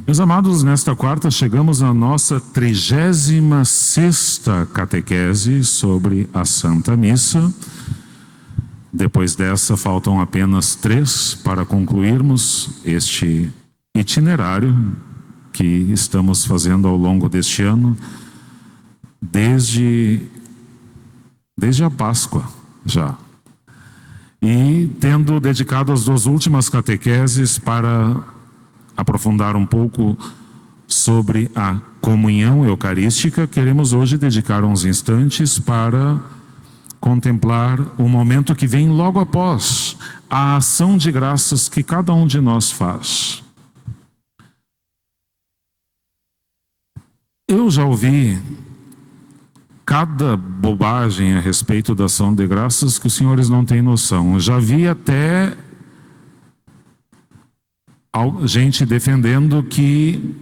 Meus amados, nesta quarta chegamos à nossa 36ª catequese sobre a Santa Missa. Depois dessa, faltam apenas 3 para concluirmos este itinerário que estamos fazendo ao longo deste ano, desde a Páscoa já. E tendo dedicado as 2 últimas catequeses para aprofundar um pouco sobre a comunhão eucarística, queremos hoje dedicar uns instantes para contemplar o momento que vem logo após a ação de graças que cada um de nós faz. Eu já ouvi cada bobagem a respeito da ação de graças que os senhores não têm noção. Eu já vi até gente defendendo que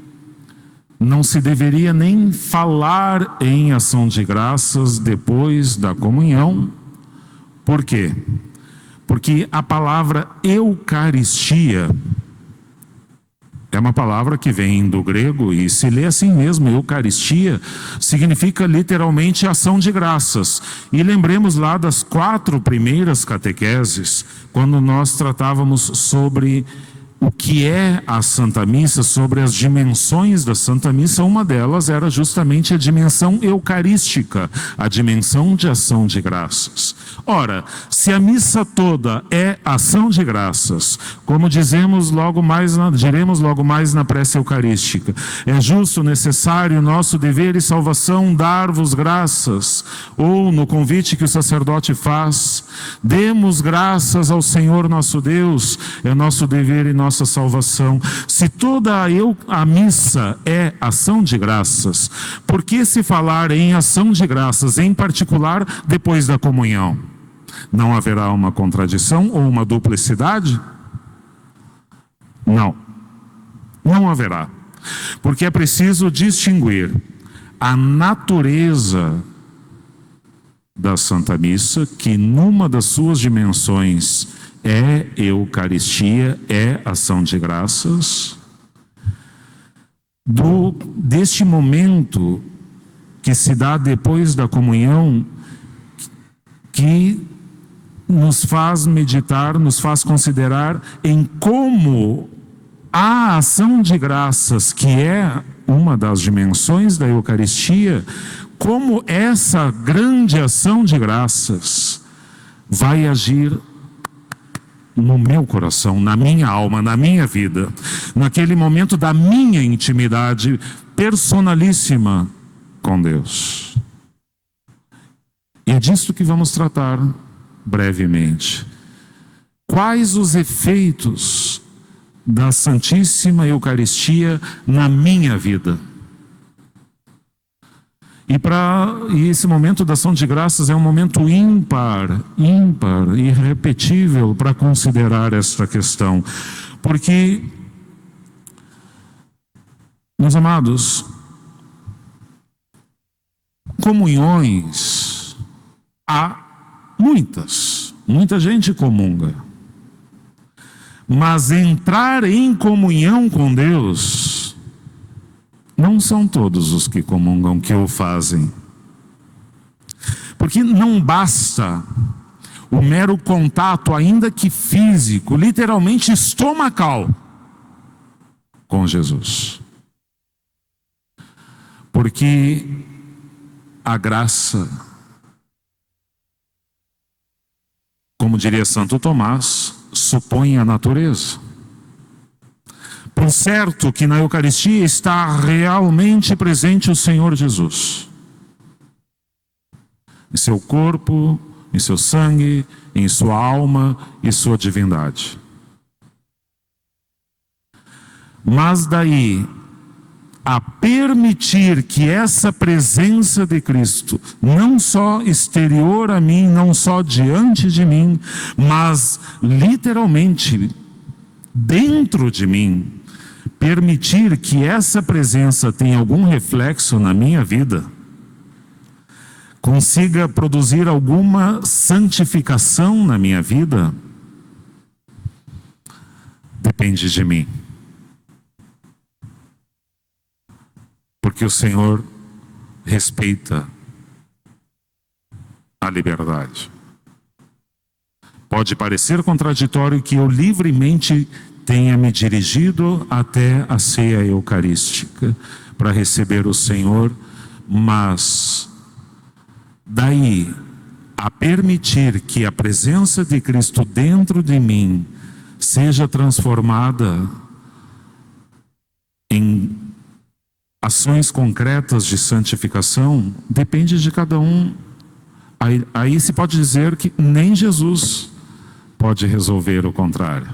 não se deveria nem falar em ação de graças depois da comunhão. Por quê? Porque a palavra Eucaristia é uma palavra que vem do grego e se lê assim mesmo. Eucaristia significa literalmente ação de graças. E lembremos lá das 4 primeiras catequeses, quando nós tratávamos sobre o que é a Santa Missa, sobre as dimensões da Santa Missa. Uma delas era justamente a dimensão eucarística, a dimensão de ação de graças. Ora, se a missa toda é ação de graças, como diremos logo mais na prece eucarística, é justo, necessário, nosso dever e salvação dar-vos graças, ou no convite que o sacerdote faz, demos graças ao Senhor nosso Deus, é nosso dever e nossa salvação. Se toda a missa é ação de graças, por que se falar em ação de graças, em particular depois da comunhão? Não haverá uma contradição ou uma duplicidade? Não haverá. Porque é preciso distinguir a natureza da Santa Missa, que numa das suas dimensões é Eucaristia, é ação de graças, deste momento que se dá depois da comunhão, que nos faz meditar, nos faz considerar em como a ação de graças, que é uma das dimensões da Eucaristia, como essa grande ação de graças vai agir no meu coração, na minha alma, na minha vida, naquele momento da minha intimidade personalíssima com Deus. E é disso que vamos tratar brevemente. Quais os efeitos da Santíssima Eucaristia na minha vida? E esse momento da ação de graças é um momento ímpar, irrepetível para considerar esta questão. Porque, meus amados, comunhões há muita gente comunga. Mas entrar em comunhão com Deus, não são todos os que comungam que o fazem. Porque não basta o mero contato, ainda que físico, literalmente estomacal, com Jesus. Porque a graça, como diria Santo Tomás, supõe a natureza. Por certo que na Eucaristia está realmente presente o Senhor Jesus. Em seu corpo, em seu sangue, em sua alma e sua divindade. Mas daí a permitir que essa presença de Cristo, não só exterior a mim, não só diante de mim, mas literalmente dentro de mim, permitir que essa presença tenha algum reflexo na minha vida, consiga produzir alguma santificação na minha vida, depende de mim. porque o Senhor respeita a liberdade. Pode parecer contraditório que eu livremente tenha me dirigido até a ceia eucarística para receber o Senhor, mas daí a permitir que a presença de Cristo dentro de mim seja transformada em ações concretas de santificação, depende de cada um. Aí se pode dizer que nem Jesus pode resolver o contrário.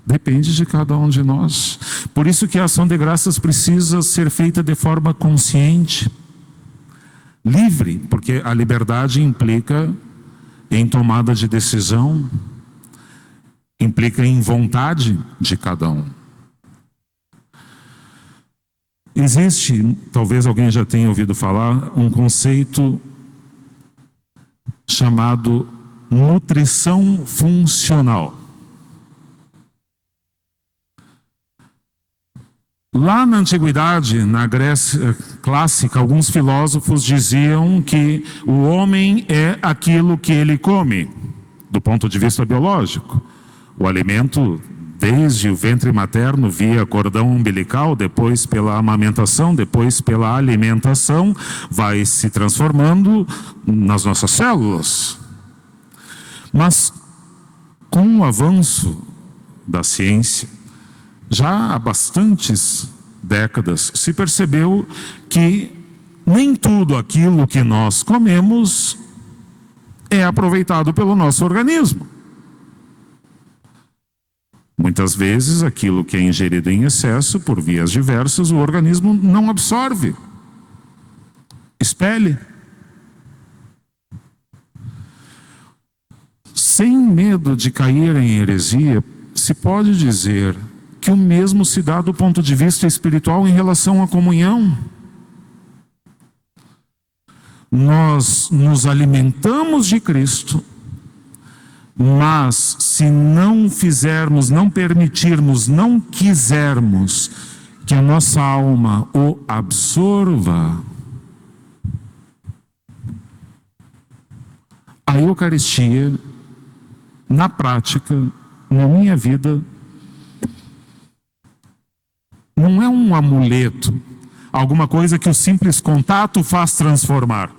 Depende de cada um de nós. Por isso que a ação de graças precisa ser feita de forma consciente, livre, porque a liberdade implica em tomada de decisão, implica em vontade de cada um. Existe, talvez alguém já tenha ouvido falar, um conceito chamado nutrição funcional. Lá na antiguidade, na Grécia clássica, alguns filósofos diziam que o homem é aquilo que ele come, do ponto de vista biológico. O alimento, desde o ventre materno, via cordão umbilical, depois pela amamentação, depois pela alimentação, vai se transformando nas nossas células. Mas, com o avanço da ciência, já há bastantes décadas se percebeu que nem tudo aquilo que nós comemos é aproveitado pelo nosso organismo. Muitas vezes aquilo que é ingerido em excesso, por vias diversas, o organismo não absorve, expele. Sem medo de cair em heresia, se pode dizer que o mesmo se dá do ponto de vista espiritual em relação à comunhão. Nós nos alimentamos de Cristo, mas se não fizermos, não permitirmos, não quisermos que a nossa alma o absorva, a Eucaristia, na prática, na minha vida, não é um amuleto, alguma coisa que o simples contato faz transformar.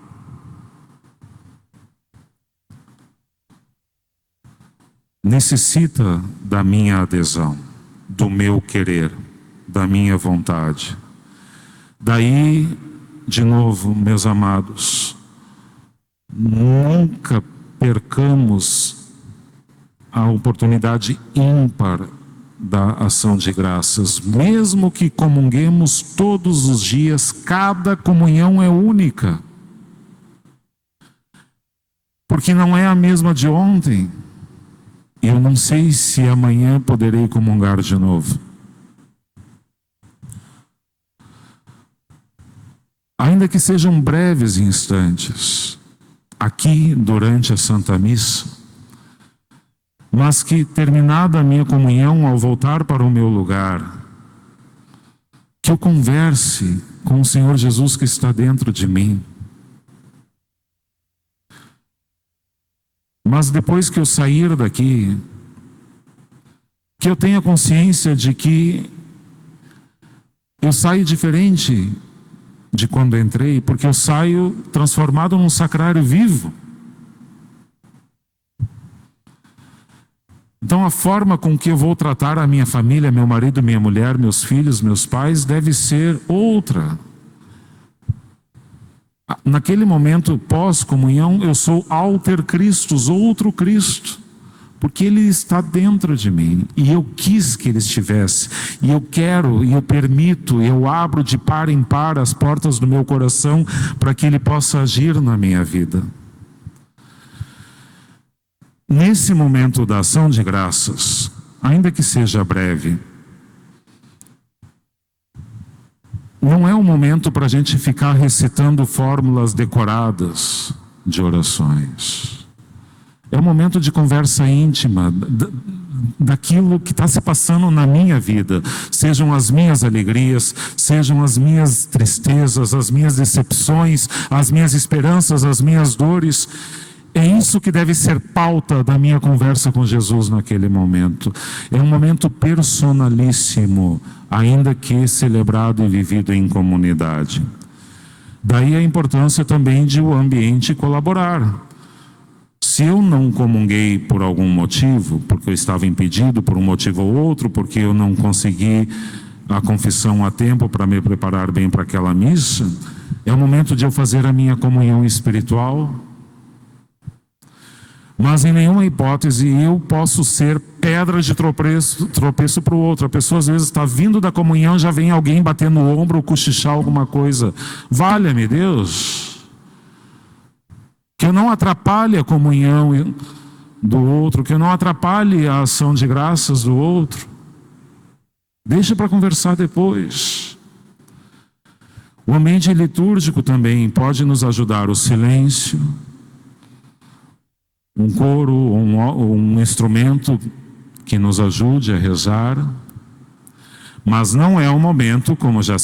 Necessita da minha adesão, do meu querer, da minha vontade. Daí, de novo, meus amados, nunca percamos a oportunidade ímpar da ação de graças. Mesmo que comunguemos todos os dias, cada comunhão é única. Porque não é a mesma de ontem. Eu não sei se amanhã poderei comungar de novo. Ainda que sejam breves instantes, aqui durante a Santa Missa, mas que, terminada a minha comunhão, ao voltar para o meu lugar, que eu converse com o Senhor Jesus que está dentro de mim. Mas depois que eu sair daqui, que eu tenha consciência de que eu saio diferente de quando entrei, porque eu saio transformado num sacrário vivo. Então a forma com que eu vou tratar a minha família, meu marido, minha mulher, meus filhos, meus pais, deve ser outra. Naquele momento pós-comunhão, eu sou alter Christus, outro Cristo, porque Ele está dentro de mim, e eu quis que Ele estivesse, e eu quero, e eu permito, e eu abro de par em par as portas do meu coração para que Ele possa agir na minha vida. Nesse momento da ação de graças, ainda que seja breve, não é um momento para a gente ficar recitando fórmulas decoradas de orações. É um momento de conversa íntima, daquilo que está se passando na minha vida, sejam as minhas alegrias, sejam as minhas tristezas, as minhas decepções, as minhas esperanças, as minhas dores. É isso que deve ser pauta da minha conversa com Jesus naquele momento. É um momento personalíssimo, ainda que celebrado e vivido em comunidade. Daí a importância também de o ambiente colaborar. Se eu não comunguei por algum motivo, porque eu estava impedido por um motivo ou outro, porque eu não consegui a confissão a tempo para me preparar bem para aquela missa, é o momento de eu fazer a minha comunhão espiritual. Mas em nenhuma hipótese eu posso ser pedra de tropeço para o outro. A pessoa às vezes está vindo da comunhão, já vem alguém bater no ombro ou cochichar alguma coisa. Valha-me Deus! Que eu não atrapalhe a comunhão do outro, que eu não atrapalhe a ação de graças do outro. Deixa para conversar depois. O ambiente litúrgico também pode nos ajudar, o silêncio, um coro, um instrumento que nos ajude a rezar. Mas não é o momento, como já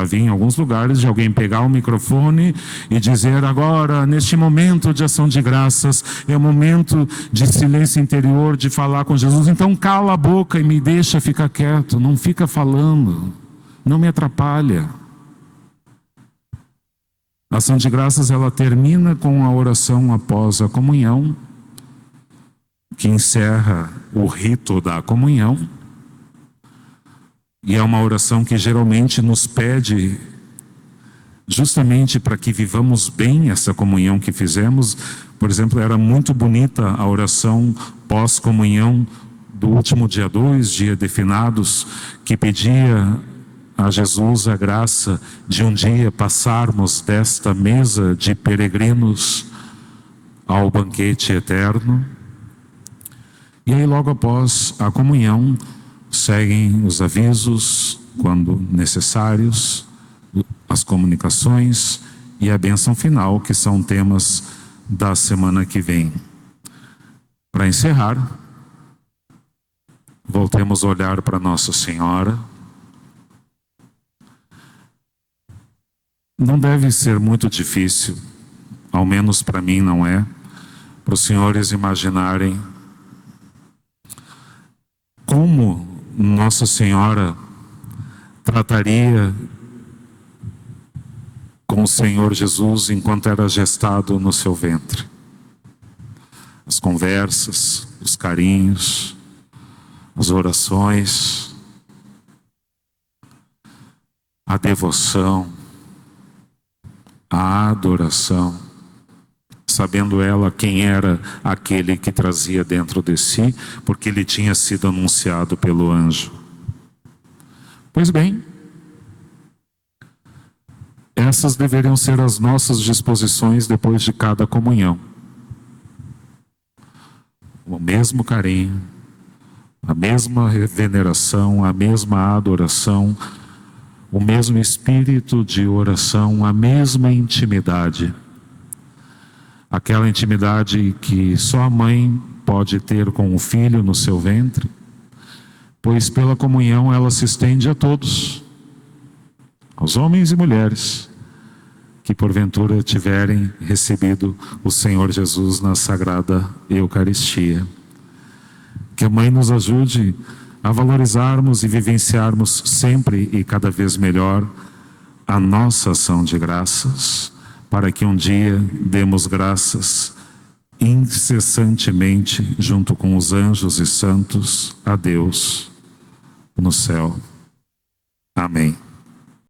vi em alguns lugares, de alguém pegar o microfone e dizer: agora, neste momento de ação de graças, é o momento de silêncio interior, de falar com Jesus. Então cala a boca e me deixa ficar quieto, não fica falando, não me atrapalha. A ação de graças, ela termina com a oração após a comunhão, que encerra o rito da comunhão. E é uma oração que geralmente nos pede, justamente para que vivamos bem essa comunhão que fizemos. Por exemplo, era muito bonita a oração pós-comunhão do último dia 2, dia de finados, que pedia a Jesus a graça de um dia passarmos desta mesa de peregrinos ao banquete eterno. E aí, logo após a comunhão, seguem os avisos, quando necessários, as comunicações e a bênção final, que são temas da semana que vem. Para encerrar, voltemos a olhar para Nossa Senhora. Não deve ser muito difícil, ao menos para mim não é, para os senhores imaginarem como Nossa Senhora trataria com o Senhor Jesus enquanto era gestado no seu ventre. As conversas, os carinhos, as orações, a devoção, a adoração, sabendo ela quem era aquele que trazia dentro de si, porque ele tinha sido anunciado pelo anjo. Pois bem, essas deveriam ser as nossas disposições depois de cada comunhão. O mesmo carinho, a mesma veneração, a mesma adoração, o mesmo espírito de oração, a mesma intimidade. Aquela intimidade que só a mãe pode ter com o filho no seu ventre, pois pela comunhão ela se estende a todos, aos homens e mulheres que porventura tiverem recebido o Senhor Jesus na Sagrada Eucaristia. Que a mãe nos ajude a valorizarmos e vivenciarmos sempre e cada vez melhor a nossa ação de graças, para que um dia demos graças incessantemente junto com os anjos e santos a Deus no céu. Amém.